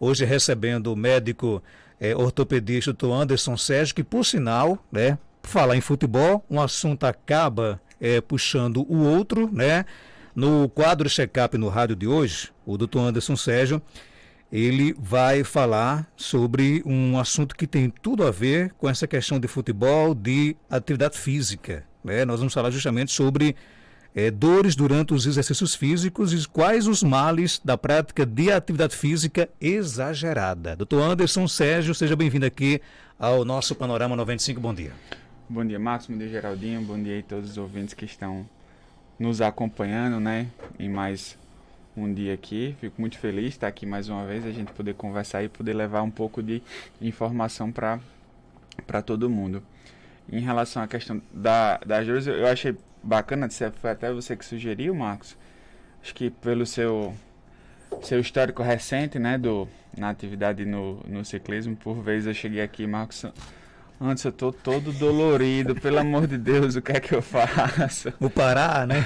hoje recebendo o médico ortopedista Dr. Anderson Sérgio, que por sinal, né, por falar em futebol, um assunto acaba puxando o outro, né? No quadro check-up no rádio de hoje, o Dr. Anderson Sérgio, ele vai falar sobre um assunto que tem tudo a ver com essa questão de futebol, de atividade física, né? Nós vamos falar justamente sobre dores durante os exercícios físicos e quais os males da prática de atividade física exagerada. Dr. Anderson Sérgio, seja bem-vindo aqui ao nosso Panorama 95. Bom dia. Bom dia, Marcos. Bom dia, Geraldinho. Bom dia a todos os ouvintes que estão nos acompanhando, né, em mais um dia aqui. Fico muito feliz de estar aqui mais uma vez, a gente poder conversar e poder levar um pouco de informação para todo mundo. Em relação à questão das dores, eu achei bacana, foi até você que sugeriu, Marcos. Acho que pelo seu histórico recente, né, na atividade no ciclismo, por vezes eu cheguei aqui, Marcos, antes eu estou todo dolorido, pelo amor de Deus, o que é que eu faço? O Pará, né?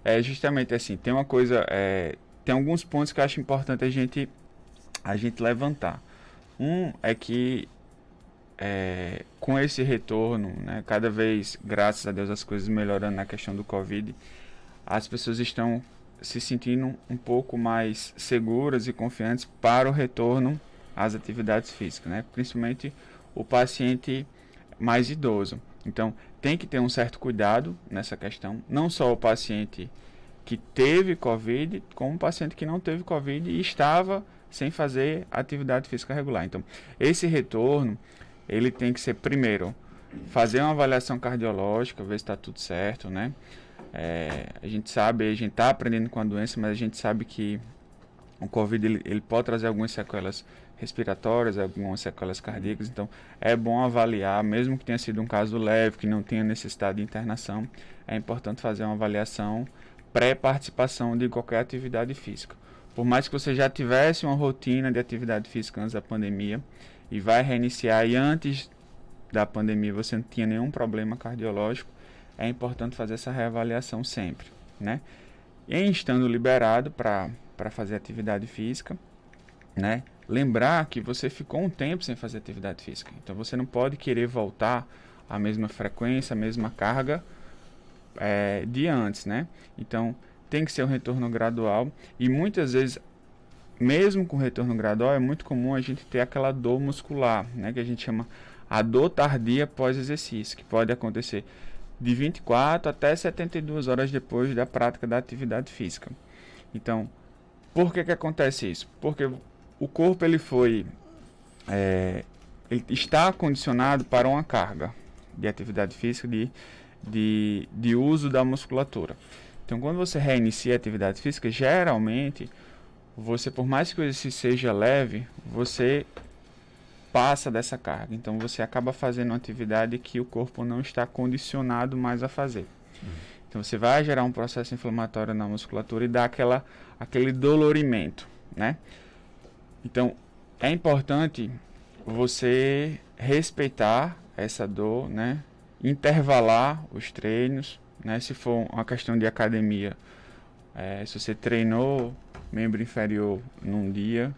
É justamente assim, tem uma coisa, tem alguns pontos que eu acho importante a gente levantar. Um é que com esse retorno, né, cada vez, graças a Deus, as coisas melhorando na questão do Covid, as pessoas estão se sentindo um pouco mais seguras e confiantes para o retorno às atividades físicas, né? Principalmente o paciente mais idoso. Então, tem que ter um certo cuidado nessa questão, não só o paciente que teve Covid, como o paciente que não teve Covid e estava sem fazer atividade física regular. Então, esse retorno, ele tem que ser, primeiro, fazer uma avaliação cardiológica, ver se está tudo certo, né? A gente sabe, a gente está aprendendo com a doença, mas a gente sabe que o Covid ele pode trazer algumas sequelas respiratórias, algumas sequelas cardíacas, então é bom avaliar, mesmo que tenha sido um caso leve, que não tenha necessidade de internação, é importante fazer uma avaliação pré-participação de qualquer atividade física. Por mais que você já tivesse uma rotina de atividade física antes da pandemia e vai reiniciar e antes da pandemia você não tinha nenhum problema cardiológico, é importante fazer essa reavaliação sempre, né? E estando liberado para fazer atividade física, né? Lembrar que você ficou um tempo sem fazer atividade física, então você não pode querer voltar à mesma frequência, à mesma carga de antes, né? Então tem que ser um retorno gradual e muitas vezes, mesmo com retorno gradual, é muito comum a gente ter aquela dor muscular, né? Que a gente chama a dor tardia pós-exercício, que pode acontecer de 24 até 72 horas depois da prática da atividade física. Então, por que acontece isso? Porque o corpo ele está condicionado para uma carga de atividade física, de uso da musculatura. Então, quando você reinicia a atividade física, geralmente, você, por mais que o exercício seja leve, você passa dessa carga. Então, você acaba fazendo uma atividade que o corpo não está condicionado mais a fazer. Então, você vai gerar um processo inflamatório na musculatura e dá aquele dolorimento, né? Então, é importante você respeitar essa dor, né? Intervalar os treinos, né? Se for uma questão de academia, se você treinou membro inferior num dia,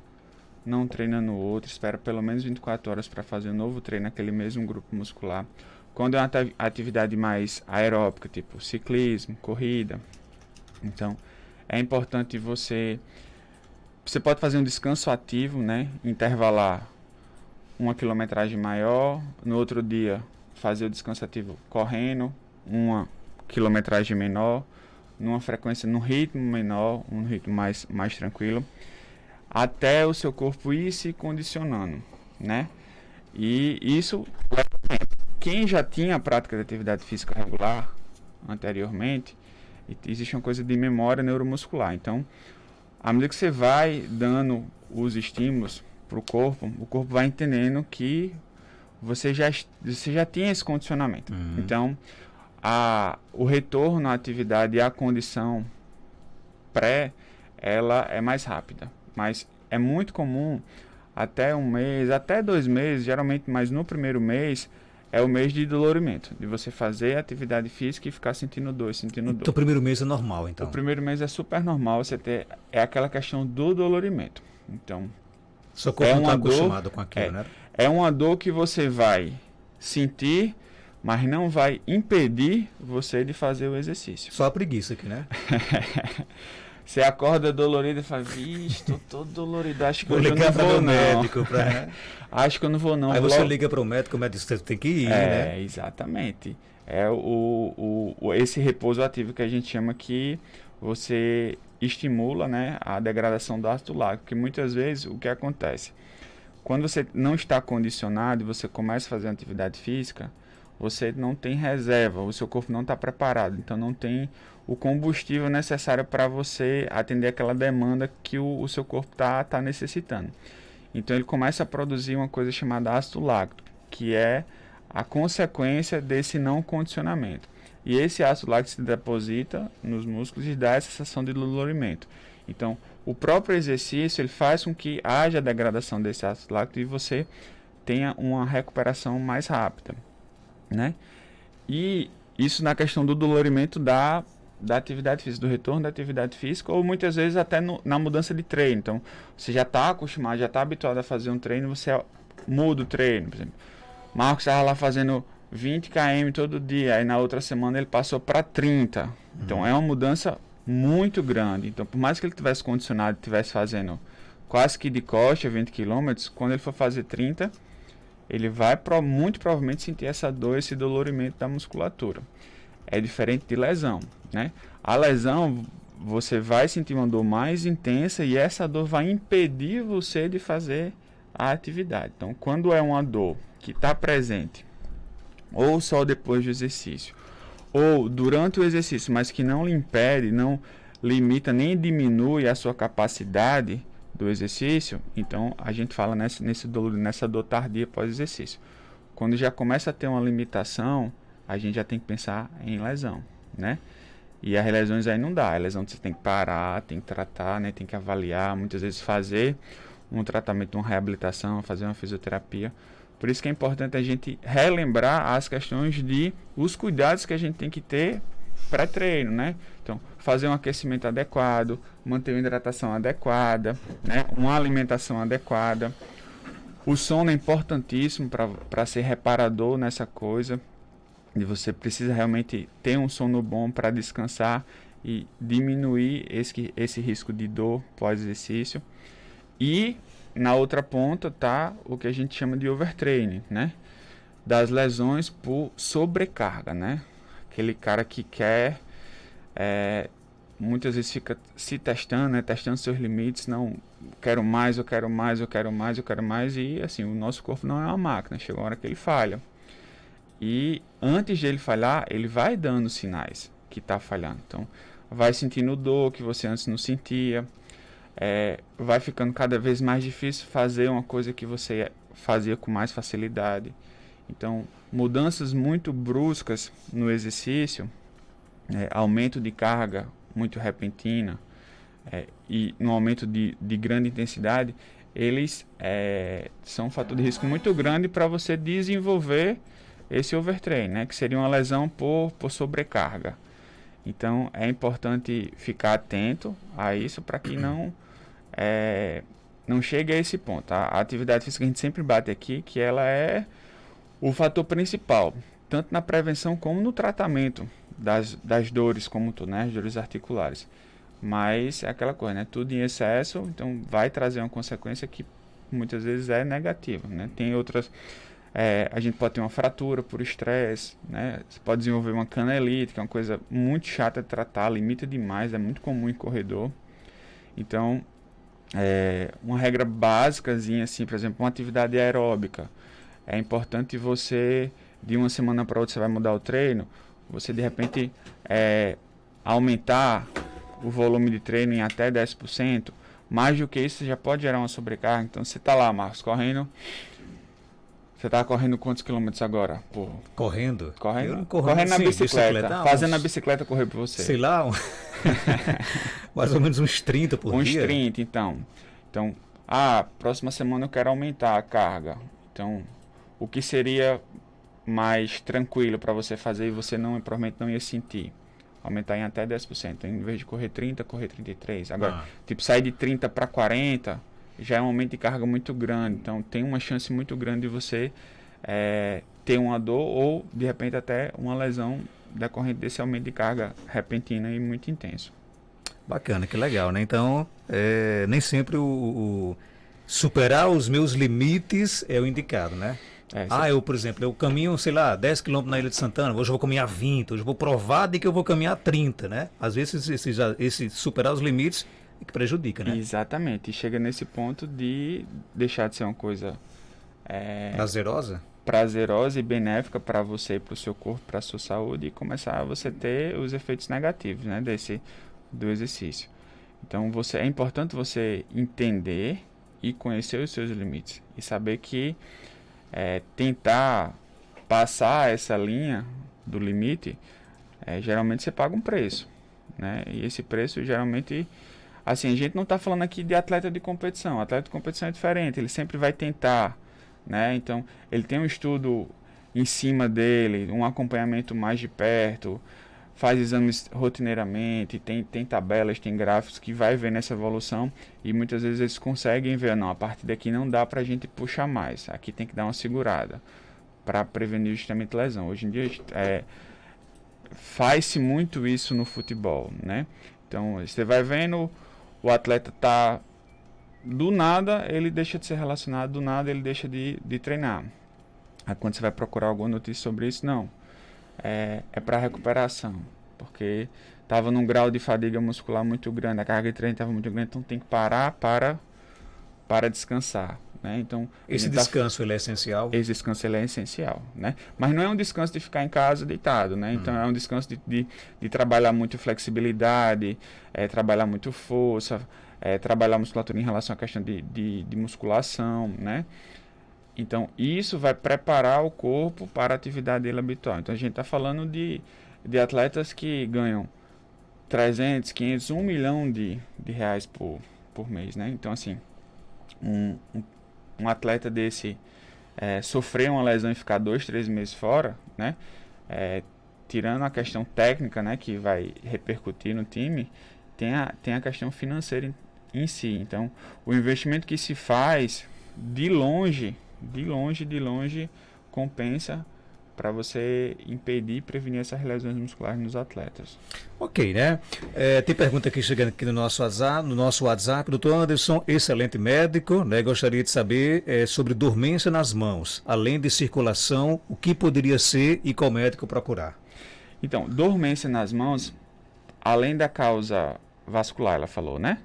não treina no outro, espera pelo menos 24 horas para fazer um novo treino naquele mesmo grupo muscular. Quando é uma atividade mais aeróbica, tipo ciclismo, corrida, então é importante você pode fazer um descanso ativo, né? Intervalar uma quilometragem maior, no outro dia fazer o descanso ativo correndo, uma quilometragem menor, numa frequência, num ritmo menor, um ritmo mais tranquilo, até o seu corpo ir se condicionando, né? E isso leva tempo. Quem já tinha a prática de atividade física regular anteriormente, existe uma coisa de memória neuromuscular. Então, à medida que você vai dando os estímulos para o corpo vai entendendo que você já tinha esse condicionamento. Então, o retorno à atividade e à condição ela é mais rápida. Mas é muito comum, até um mês, até 2 meses, geralmente, mas no primeiro mês, é o mês de dolorimento, de você fazer atividade física e ficar sentindo dor. Então o primeiro mês é normal, então? O primeiro mês é super normal, é aquela questão do dolorimento. Então, Seu corpo não está acostumado com aquilo, né? É uma dor que você vai sentir, mas não vai impedir você de fazer o exercício. Só a preguiça aqui, né? Você acorda dolorido e fala, vixe, tô todo dolorido, acho que vou ligar para o médico. Acho que eu não vou não. Aí você liga para o médico diz que você tem que ir, né? Exatamente. É esse repouso ativo que a gente chama que você estimula, né, a degradação do ácido lático, porque muitas vezes o que acontece? Quando você não está condicionado e você começa a fazer atividade física, você não tem reserva, o seu corpo não está preparado, então não tem o combustível necessário para você atender aquela demanda que o seu corpo está necessitando. Então ele começa a produzir uma coisa chamada ácido lático, que é a consequência desse não condicionamento. E esse ácido lático se deposita nos músculos e dá essa sensação de dolorimento. Então, o próprio exercício ele faz com que haja degradação desse ácido lático e você tenha uma recuperação mais rápida, né? E isso na questão do dolorimento da atividade física, do retorno da atividade física, ou muitas vezes até na mudança de treino. Então, você já está acostumado, já está habituado a fazer um treino, você muda o treino, por exemplo. Marcos estava lá fazendo 20 km todo dia, aí na outra semana ele passou para 30. Então, é uma mudança muito grande. Então, por mais que ele tivesse condicionado, estivesse fazendo quase que de costa, 20 km, quando ele for fazer 30, ele vai muito provavelmente sentir essa dor, esse dolorimento da musculatura. É diferente de lesão, né? A lesão, você vai sentir uma dor mais intensa e essa dor vai impedir você de fazer a atividade. Então, quando é uma dor que está presente, ou só depois do exercício, ou durante o exercício, mas que não lhe impede, não limita nem diminui a sua capacidade do exercício, então a gente fala nessa dor tardia pós-exercício. Quando já começa a ter uma limitação, a gente já tem que pensar em lesão, né? E as lesões aí não dá, a lesão você tem que parar, tem que tratar, né? Tem que avaliar, muitas vezes fazer um tratamento, uma reabilitação, fazer uma fisioterapia. Por isso que é importante a gente relembrar as questões de os cuidados que a gente tem que ter pré-treino, né? Então, fazer um aquecimento adequado, manter uma hidratação adequada, né? Uma alimentação adequada. O sono é importantíssimo para ser reparador nessa coisa. E você precisa realmente ter um sono bom para descansar e diminuir esse risco de dor pós-exercício. E na outra ponta tá o que a gente chama de overtraining, né? Das lesões por sobrecarga, né? Aquele cara que quer, muitas vezes fica se testando, né? Testando seus limites, não, quero mais, eu quero mais, eu quero mais, eu quero mais, e assim, o nosso corpo não é uma máquina, chega uma hora que ele falha. E antes de ele falhar, ele vai dando sinais que está falhando. Então, vai sentindo dor que você antes não sentia, vai ficando cada vez mais difícil fazer uma coisa que você fazia com mais facilidade. Então, mudanças muito bruscas no exercício, aumento de carga muito repentina e no aumento de grande intensidade, eles são um fator de risco muito grande para você desenvolver esse overtraining, né, que seria uma lesão por sobrecarga. Então, é importante ficar atento a isso para que não chegue a esse ponto. A atividade física a gente sempre bate aqui que ela é o fator principal, tanto na prevenção como no tratamento das dores, como tudo, né, as dores articulares. Mas é aquela coisa, né, tudo em excesso, então vai trazer uma consequência que muitas vezes é negativa, né. Tem outras, a gente pode ter uma fratura por estresse, né, você pode desenvolver uma canelite, que é uma coisa muito chata de tratar, limita demais, é muito comum em corredor. Então, uma regra básicazinha, assim, por exemplo, uma atividade aeróbica. É importante você, de uma semana para outra, você vai mudar o treino, você de repente aumentar o volume de treino em até 10%. Mais do que isso, já pode gerar uma sobrecarga. Então, você está lá, Marcos, correndo. Você está correndo quantos quilômetros agora? Pô, correndo? Correndo na bicicleta. Fazendo a bicicleta correr por você. Sei lá, mais ou menos uns 30 por dia. Uns 30, então. Então, próxima semana eu quero aumentar a carga. Então, o que seria mais tranquilo para você fazer e você provavelmente não ia sentir? Aumentar em até 10%. Em vez de correr 30, correr 33. Agora, tipo, sair de 30 para 40, já é um aumento de carga muito grande. Então, tem uma chance muito grande de você ter uma dor ou, de repente, até uma lesão decorrente desse aumento de carga repentina e muito intenso. Bacana, que legal, né? Então, nem sempre superar os meus limites é o indicado, né? Eu, por exemplo, eu caminho, sei lá, 10 quilômetros na Ilha de Santana, hoje eu vou caminhar 20, hoje eu vou provar de que eu vou caminhar 30, né? Às vezes, esse superar os limites é que prejudica, né? Exatamente, e chega nesse ponto de deixar de ser uma coisa prazerosa e benéfica para você e para o seu corpo, para a sua saúde, e começar a você ter os efeitos negativos, né, do exercício. Então, é importante você entender e conhecer os seus limites e saber que tentar passar essa linha do limite, geralmente você paga um preço, né? E esse preço geralmente, assim, a gente não está falando aqui de atleta de competição. Atleta de competição é diferente, ele sempre vai tentar, né? Então, ele tem um estudo em cima dele, um acompanhamento mais de perto, faz exames rotineiramente, tem tabelas, tem gráficos que vai ver nessa evolução, e muitas vezes eles conseguem ver, não, a partir daqui não dá para a gente puxar mais, aqui tem que dar uma segurada para prevenir justamente lesão. Hoje em dia faz-se muito isso no futebol, né? Então você vai vendo, o atleta tá do nada ele deixa de ser relacionado, do nada ele deixa de treinar. Aí quando você vai procurar alguma notícia sobre isso, não. É para recuperação, porque estava num grau de fadiga muscular muito grande, a carga de treino estava muito grande, então tem que parar para descansar, né? Então esse descanso ele é essencial. Esse descanso ele é essencial, né? Mas não é um descanso de ficar em casa deitado, né? Então é um descanso de trabalhar muito flexibilidade, trabalhar muito força, trabalhar musculatura em relação à questão de musculação, né? Então, isso vai preparar o corpo para a atividade dele habitual. Então, a gente está falando de atletas que ganham 300, 500, 1 milhão de reais por mês, né? Então, assim, um atleta desse sofrer uma lesão e ficar 2, 3 meses fora, né? Tirando a questão técnica, né, que vai repercutir no time, tem a questão financeira em si. Então, o investimento que se faz, de longe compensa para você impedir e prevenir essas lesões musculares nos atletas. Ok, né? Tem pergunta aqui chegando aqui no nosso WhatsApp. Doutor Anderson, excelente médico, né? Gostaria de saber sobre dormência nas mãos, além de circulação, o que poderia ser e qual médico procurar? Então, dormência nas mãos, além da causa vascular, ela falou, né?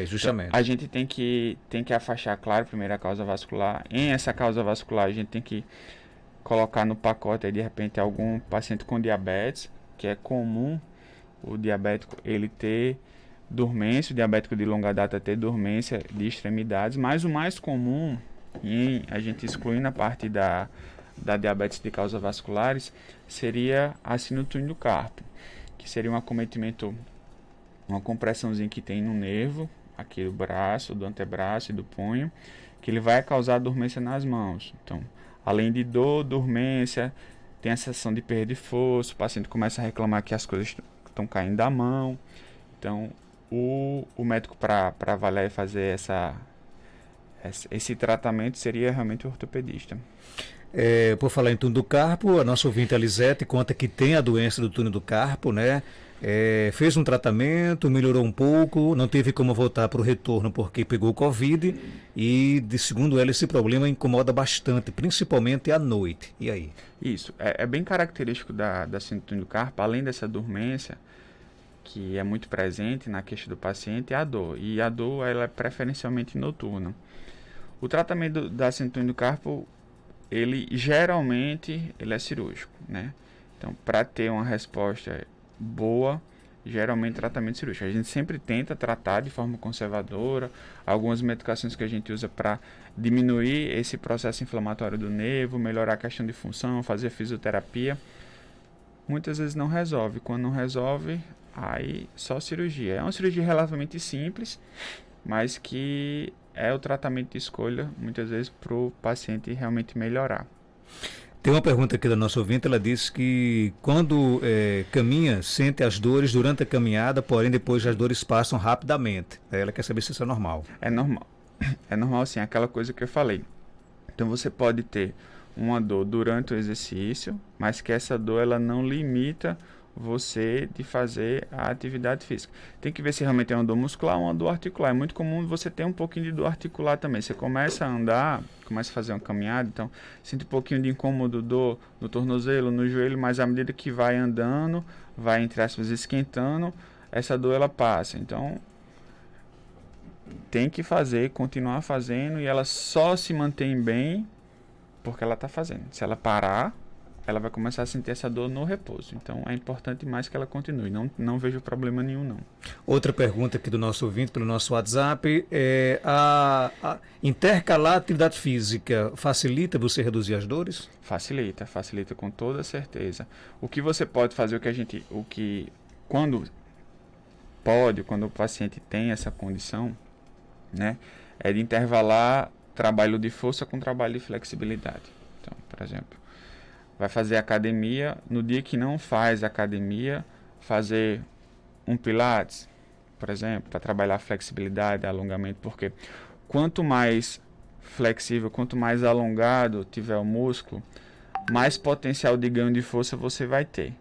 Justamente. Então, a gente tem que afastar, claro, primeiro a causa vascular. Em essa causa vascular, a gente tem que colocar no pacote, aí, de repente, algum paciente com diabetes, que é comum o diabético ele ter dormência, o diabético de longa data ter dormência de extremidades, mas o mais comum, a gente excluindo a parte da diabetes de causas vasculares, seria a síndrome do túnel do carpo, que seria um acometimento, uma compressãozinha que tem no nervo, aqui do braço, do antebraço e do punho, que ele vai causar dormência nas mãos. Então, além de dor, dormência, tem a sensação de perda de força, o paciente começa a reclamar que as coisas estão caindo da mão. Então, o médico para avaliar e fazer esse tratamento seria realmente o ortopedista. Por falar em túnel do carpo, a nossa ouvinte Elisete conta que tem a doença do túnel do carpo, né? Fez um tratamento, melhorou um pouco, não teve como voltar para o retorno porque pegou Covid e, segundo ela, esse problema incomoda bastante, principalmente à noite. E aí? Isso, é bem característico da síndrome do túnel do carpo, além dessa dormência, que é muito presente na queixa do paciente, é a dor. E a dor ela é preferencialmente noturna. O tratamento da síndrome do túnel do carpo, ele geralmente é cirúrgico, né? Então, para ter uma resposta boa, geralmente tratamento cirúrgico. A gente sempre tenta tratar de forma conservadora, algumas medicações que a gente usa para diminuir esse processo inflamatório do nervo, melhorar a questão de função, fazer fisioterapia. Muitas vezes não resolve. Quando não resolve, aí só cirurgia. É uma cirurgia relativamente simples, mas que é o tratamento de escolha, muitas vezes, para o paciente realmente melhorar. Tem uma pergunta aqui da nossa ouvinte, ela diz que quando caminha, sente as dores durante a caminhada, porém depois as dores passam rapidamente. Ela quer saber se isso é normal. É normal. É normal sim, aquela coisa que eu falei. Então você pode ter uma dor durante o exercício, mas que essa dor ela não limita você de fazer a atividade física. Tem que ver se realmente é uma dor muscular ou uma dor articular. É muito comum você ter um pouquinho de dor articular também. Você começa a andar, começa a fazer uma caminhada, então sente um pouquinho de incômodo, dor no tornozelo, no joelho, mas à medida que vai andando, vai, entre aspas, esquentando, essa dor ela passa. Então tem que fazer, continuar fazendo, e ela só se mantém bem porque ela está fazendo. Se ela parar, ela vai começar a sentir essa dor no repouso. Então é importante mais que ela continue. Não vejo problema nenhum, não. Outra pergunta aqui do nosso ouvinte pelo nosso WhatsApp é a intercalar atividade física facilita você reduzir as dores? Facilita com toda certeza. O que você pode fazer, quando o paciente tem essa condição, né, é de intervalar trabalho de força com trabalho de flexibilidade. Então, por exemplo, vai fazer academia, no dia que não faz academia, fazer um pilates, por exemplo, para trabalhar flexibilidade, alongamento, porque quanto mais flexível, quanto mais alongado tiver o músculo, mais potencial de ganho de força você vai ter.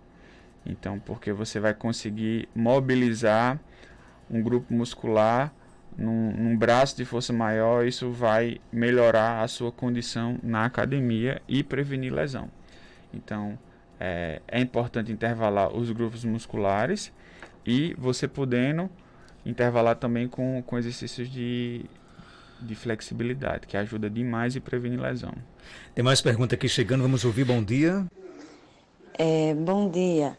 Então, porque você vai conseguir mobilizar um grupo muscular num braço de força maior, isso vai melhorar a sua condição na academia e prevenir lesão. Então, é importante intervalar os grupos musculares e você podendo intervalar também com exercícios de flexibilidade, que ajuda demais e previne lesão. Tem mais pergunta aqui chegando, vamos ouvir. Bom dia. Bom dia,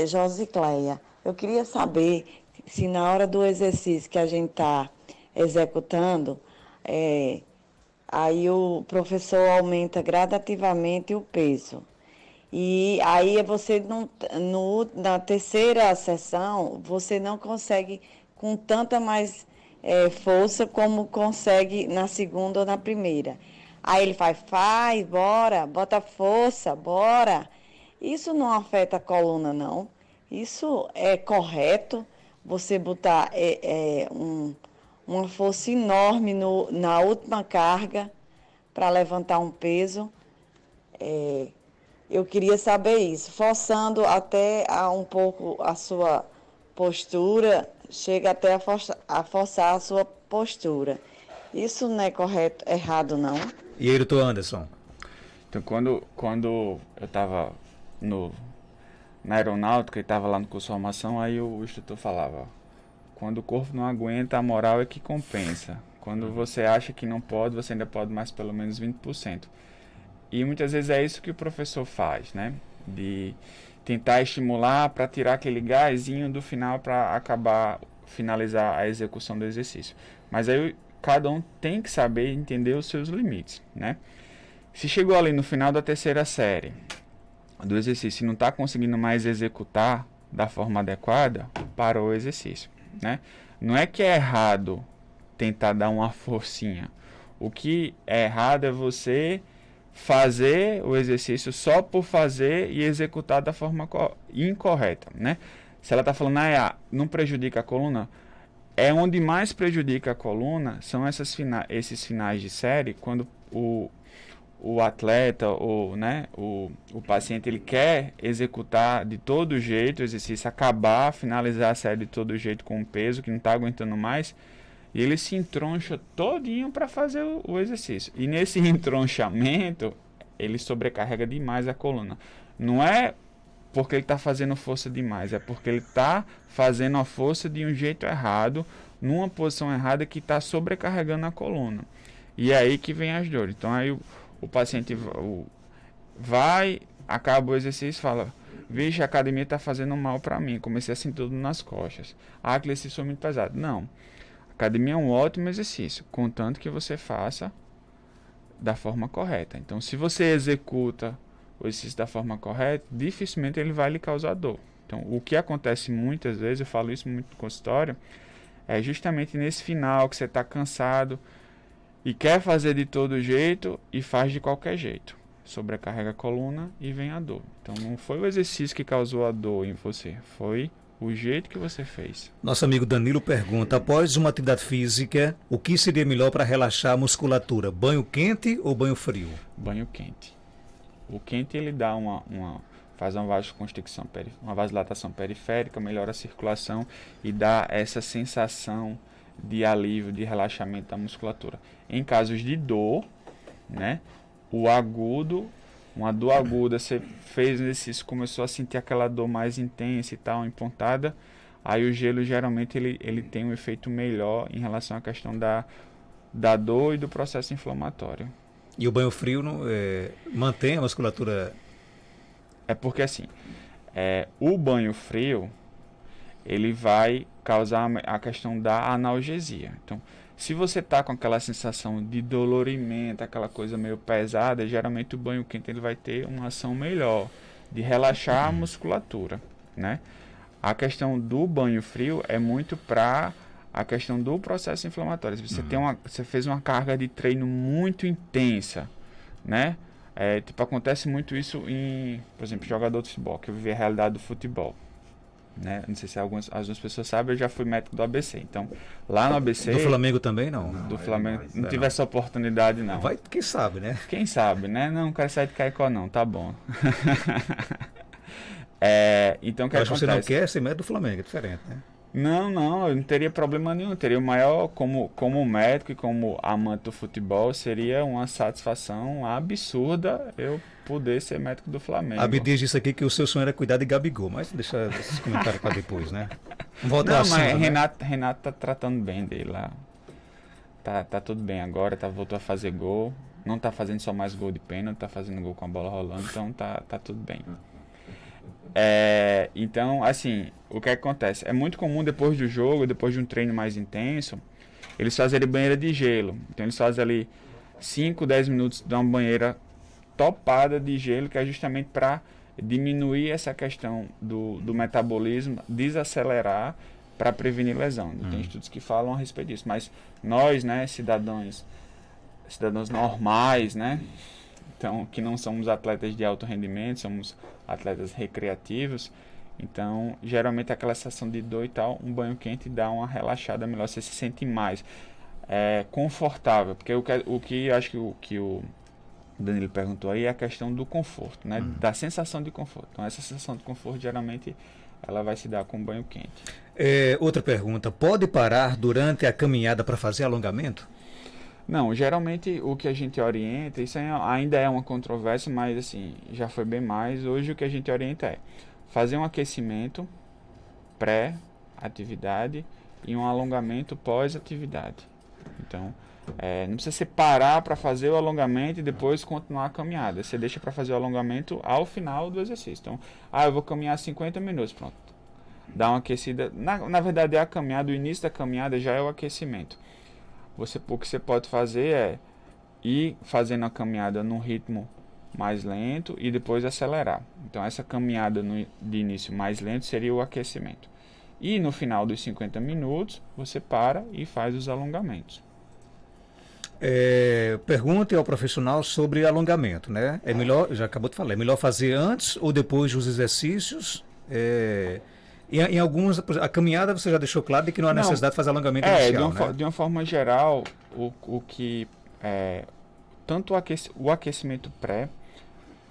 Josicleia. Eu queria saber se na hora do exercício que a gente está executando, aí o professor aumenta gradativamente o peso. E aí você na terceira sessão, você não consegue com tanta mais força como consegue na segunda ou na primeira. Aí ele faz, bora, bota força, bora. Isso não afeta a coluna, não. Isso é correto, você botar uma força enorme na última carga para levantar um peso. Eu queria saber isso, forçando até um pouco a sua postura, chega até a forçar a sua postura. Isso não é correto, errado, não. E aí, doutor Anderson? Então, quando eu estava na aeronáutica e estava lá no curso de formação, aí o instrutor falava, quando o corpo não aguenta, a moral é que compensa. Quando você acha que não pode, você ainda pode mais pelo menos 20%. E muitas vezes é isso que o professor faz, né? De tentar estimular para tirar aquele gásinho do final para finalizar a execução do exercício. Mas aí cada um tem que saber entender os seus limites, né? Se chegou ali no final da terceira série do exercício e não está conseguindo mais executar da forma adequada, parou o exercício, né? Não é que é errado tentar dar uma forcinha. O que é errado é você fazer o exercício só por fazer e executar da forma incorreta, né? Se ela está falando, não prejudica a coluna, onde mais prejudica a coluna são esses finais de série, quando o atleta ou, né, o paciente ele quer executar de todo jeito o exercício, finalizar a série de todo jeito com um peso que não está aguentando mais, e ele se entroncha todinho para fazer o exercício. E nesse entronchamento, ele sobrecarrega demais a coluna. Não é porque ele está fazendo força demais, é porque ele está fazendo a força de um jeito errado, numa posição errada que está sobrecarregando a coluna. E é aí que vem as dores. Então aí o paciente acaba o exercício e fala, vixe, a academia está fazendo mal para mim, comecei a sentir tudo nas costas. Que esse exercício é muito pesado. Não. Academia é um ótimo exercício, contanto que você faça da forma correta. Então, se você executa o exercício da forma correta, dificilmente ele vai lhe causar dor. Então, o que acontece muitas vezes, eu falo isso muito no consultório, é justamente nesse final que você está cansado e quer fazer de todo jeito e faz de qualquer jeito. Sobrecarrega a coluna e vem a dor. Então, não foi o exercício que causou a dor em você, foi o jeito que você fez. Nosso amigo Danilo pergunta, após uma atividade física, o que seria melhor para relaxar a musculatura? Banho quente ou banho frio? Banho quente. O quente ele dá faz uma vasoconstricção, uma vasodilatação periférica, melhora a circulação e dá essa sensação de alívio, de relaxamento da musculatura. Em casos de dor, né, uma dor aguda, você fez um exercício, começou a sentir aquela dor mais intensa e tal, empontada, aí o gelo geralmente ele tem um efeito melhor em relação à questão da dor e do processo inflamatório. E o banho frio mantém a musculatura? É porque assim, o banho frio, ele vai causar a questão da analgesia. Então, se você está com aquela sensação de dolorimento, aquela coisa meio pesada, geralmente o banho quente ele vai ter uma ação melhor de relaxar a musculatura, né? A questão do banho frio é muito para a questão do processo inflamatório. Se você você fez uma carga de treino muito intensa, né? Acontece muito isso em, por exemplo, jogador de futebol, que eu vivi a realidade do futebol. Né? Não sei se algumas pessoas sabem, eu já fui médico do ABC. Então, lá no ABC... Do Flamengo também, não? Do Flamengo, não tive essa oportunidade, não. Vai, quem sabe, né? Quem sabe, né? Não quero sair de Caicó, não. Tá bom. Então, o que Acho que acontece? você não quer ser médico do Flamengo, é diferente, né? Não, eu não teria problema nenhum. Eu teria o maior, como médico e como amante do futebol, seria uma satisfação absurda eu poder ser médico do Flamengo. Abdias disse aqui que o seu sonho era cuidar de Gabigol, mas deixa esses comentários para depois, né? Vamos voltar Não, ao assunto, mas né? Renato tá tratando bem dele lá. Tá tudo bem agora, voltou a fazer gol. Não tá fazendo só mais gol de pênalti, tá fazendo gol com a bola rolando, então tá tudo bem. Então, assim, o que acontece? É muito comum depois do jogo, depois de um treino mais intenso, eles fazerem banheira de gelo. Então eles fazem ali 5, 10 minutos de uma banheira topada de gelo, que é justamente para diminuir essa questão do metabolismo, desacelerar para prevenir lesão. Tem estudos que falam a respeito disso, mas nós, né, cidadãos normais, né, então, que não somos atletas de alto rendimento, somos atletas recreativos, então, geralmente aquela sensação de dor e tal, um banho quente dá uma relaxada melhor, você se sente mais confortável, porque o que acho que o Danilo perguntou aí é a questão do conforto, né, da sensação de conforto. Então, essa sensação de conforto, geralmente, ela vai se dar com banho quente. Outra pergunta, pode parar durante a caminhada para fazer alongamento? Não, geralmente o que a gente orienta, isso ainda é uma controvérsia, mas assim, já foi bem mais. Hoje o que a gente orienta é fazer um aquecimento pré-atividade e um alongamento pós-atividade. Então, não precisa você parar para fazer o alongamento e depois continuar a caminhada. Você deixa para fazer o alongamento ao final do exercício. Então, eu vou caminhar 50 minutos, pronto. Dá uma aquecida. Na verdade, a caminhada, o início da caminhada já é o aquecimento. O que você pode fazer é ir fazendo a caminhada num ritmo mais lento e depois acelerar. Então, essa caminhada de início mais lento seria o aquecimento. E no final dos 50 minutos, você para e faz os alongamentos. Pergunte ao profissional sobre alongamento, né? É melhor, já acabou de falar, é melhor fazer antes ou depois dos exercícios? Em alguns, a caminhada você já deixou claro de que não há necessidade de fazer alongamento inicial, né? De uma forma geral, tanto o aquecimento pré,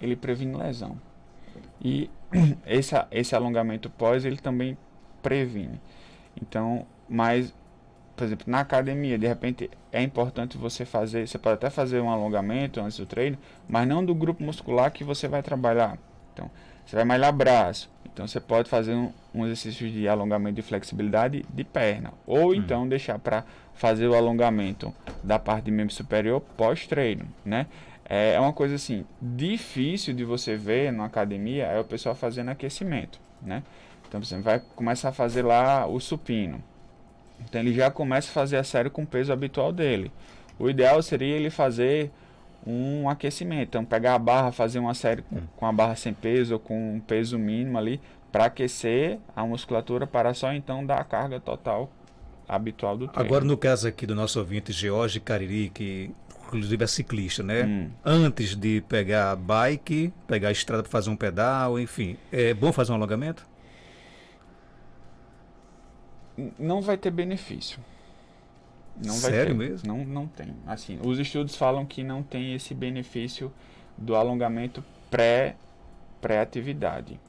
ele previne lesão. E esse alongamento pós, ele também previne. Então, mas, por exemplo, na academia, de repente, é importante você pode até fazer um alongamento antes do treino, mas não do grupo muscular que você vai trabalhar. Então, você vai malhar braço, então você pode fazer um exercício de alongamento de flexibilidade de perna, ou então deixar para fazer o alongamento da parte de membro superior pós-treino, né? É uma coisa assim, difícil de você ver na academia, é o pessoal fazendo aquecimento, né? Então, você vai começar a fazer lá o supino. Então, ele já começa a fazer a série com o peso habitual dele. O ideal seria ele fazer um aquecimento. Então, pegar a barra, fazer uma série com a barra sem peso ou com um peso mínimo ali, para aquecer a musculatura, para só então dar a carga total habitual do treino. Agora, no caso aqui do nosso ouvinte George Cariri, que inclusive é ciclista, né? Antes de pegar a bike, pegar a estrada para fazer um pedal, enfim, é bom fazer um alongamento? Não vai ter benefício. Não vai Sério ter. mesmo? Não tem. Assim, os estudos falam que não tem esse benefício do alongamento pré-atividade.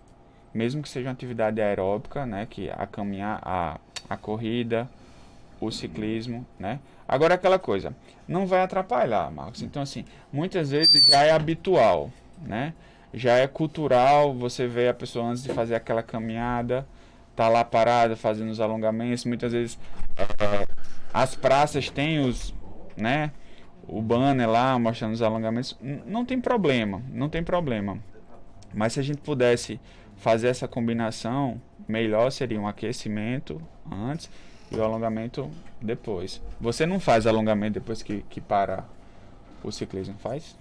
Mesmo que seja uma atividade aeróbica, né, que a caminhar, a corrida, o ciclismo, né? Agora aquela coisa, não vai atrapalhar, Marcos. Então assim, muitas vezes já é habitual, né? Já é cultural, você vê a pessoa antes de fazer aquela caminhada, tá lá parada fazendo os alongamentos, muitas vezes as praças têm né, o banner lá mostrando os alongamentos, não tem problema, não tem problema. Mas se a gente pudesse fazer essa combinação, melhor seria um aquecimento antes e o alongamento depois. Você não faz alongamento depois que para o ciclismo, faz?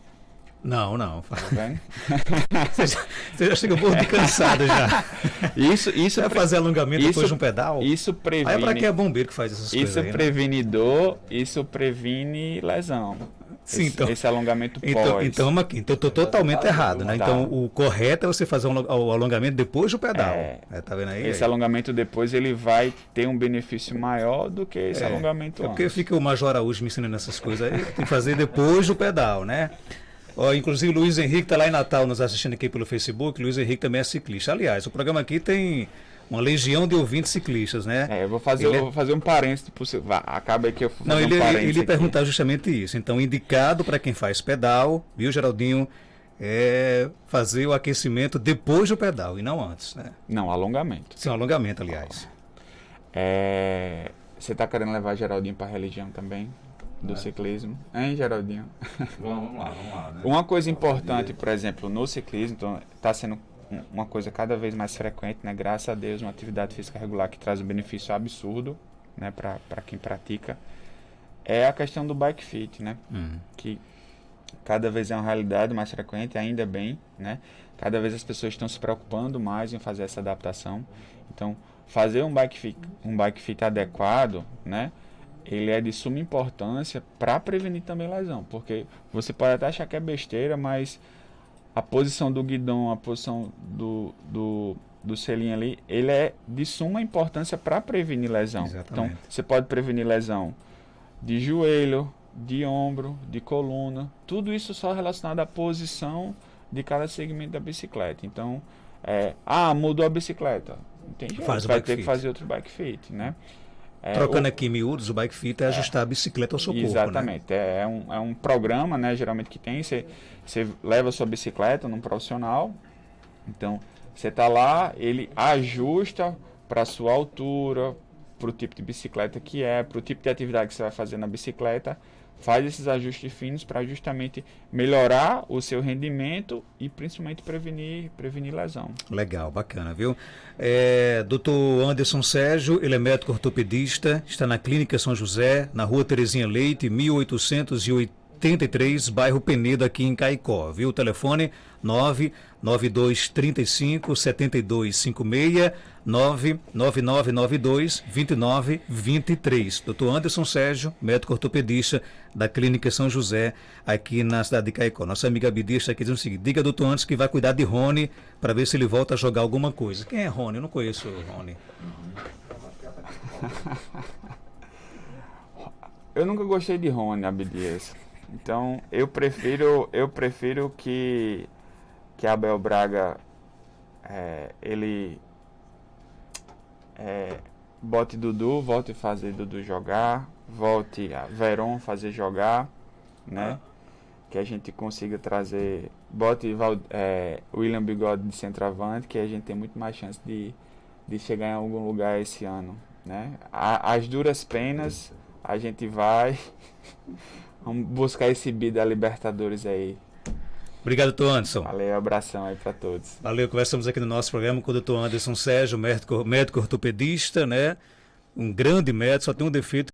Não. Tá vendo? Você já chega um pouco de cansado já. Isso Vai fazer alongamento depois de um pedal? Isso previne. Aí é para quem é bombeiro que faz essas coisas aí, previne dor, isso previne lesão. Sim, esse alongamento pós. Então eu estou totalmente errado, né? Tá. Então o correto é você fazer o alongamento depois do pedal. Tá vendo aí? Esse alongamento depois ele vai ter um benefício maior do que esse alongamento antes. Porque fica o Major Araújo me ensinando essas coisas aí, tem que fazer depois do pedal, né? Inclusive o Luiz Henrique está lá em Natal nos assistindo aqui pelo Facebook. Luiz Henrique também é ciclista. Aliás, o programa aqui tem uma legião de ouvintes ciclistas, né? Eu vou fazer um parênteses. Acaba aí que eu vou fazer um parênteses. Ele perguntar justamente isso. Então, indicado para quem faz pedal, viu, Geraldinho? É fazer o aquecimento depois do pedal e não antes, né? Não, alongamento. Sim, alongamento, aliás. Você está querendo levar Geraldinho para a religião também? Do ciclismo, hein, Geraldinho? Vamos lá, né? Uma coisa importante, por exemplo, no ciclismo, então, está sendo uma coisa cada vez mais frequente, né? Graças a Deus, uma atividade física regular que traz um benefício absurdo, né, para quem pratica, é a questão do bike fit, né? Que cada vez é uma realidade mais frequente, ainda bem, né? Cada vez as pessoas estão se preocupando mais em fazer essa adaptação. Então, fazer um bike fit adequado, né? Ele é de suma importância para prevenir também lesão, porque você pode até achar que é besteira, mas a posição do guidão, a posição do selinho ali, ele é de suma importância para prevenir lesão. Exatamente. Então, você pode prevenir lesão de joelho, de ombro, de coluna, tudo isso só relacionado à posição de cada segmento da bicicleta. Então, mudou a bicicleta, não tem jeito, Faz o vai bike ter fit. que fazer outro bike fit, né? Trocando aqui em miúdos, o bike fit é ajustar a bicicleta ao seu corpo, né? Exatamente. É um programa, né, geralmente que tem. Você leva a sua bicicleta num profissional. Então, você está lá, ele ajusta para a sua altura, para o tipo de bicicleta que para o tipo de atividade que você vai fazer na bicicleta. Faz esses ajustes finos para justamente melhorar o seu rendimento e principalmente prevenir lesão. Legal, bacana, viu? Dr. Anderson Sérgio, ele é médico ortopedista, está na Clínica São José, na Rua Terezinha Leite, 1883, bairro Penedo, aqui em Caicó, viu? O telefone 99235-7256, 99992-2923. Dr. Anderson Sérgio, médico ortopedista da Clínica São José, aqui na cidade de Caicó. Nossa amiga Abdi está aqui dizendo o seguinte: diga, doutor Anderson, que vai cuidar de Rony para ver se ele volta a jogar alguma coisa. Quem é Rony? Eu não conheço o Rony. Eu nunca gostei de Rony, Abdias. Então, eu prefiro que Abel Braga ele bote Dudu, volte a fazer Dudu jogar, volte a Veron fazer jogar, né? Que a gente consiga trazer, bote William Bigode de centroavante, que a gente tem muito mais chance de chegar em algum lugar esse ano, né? As duras penas, a gente vai vamos buscar esse bi da Libertadores aí. Obrigado, doutor Anderson. Valeu, abração aí para todos. Valeu, conversamos aqui no nosso programa com o doutor Anderson Sérgio, médico ortopedista, né? Um grande médico, só tem um defeito.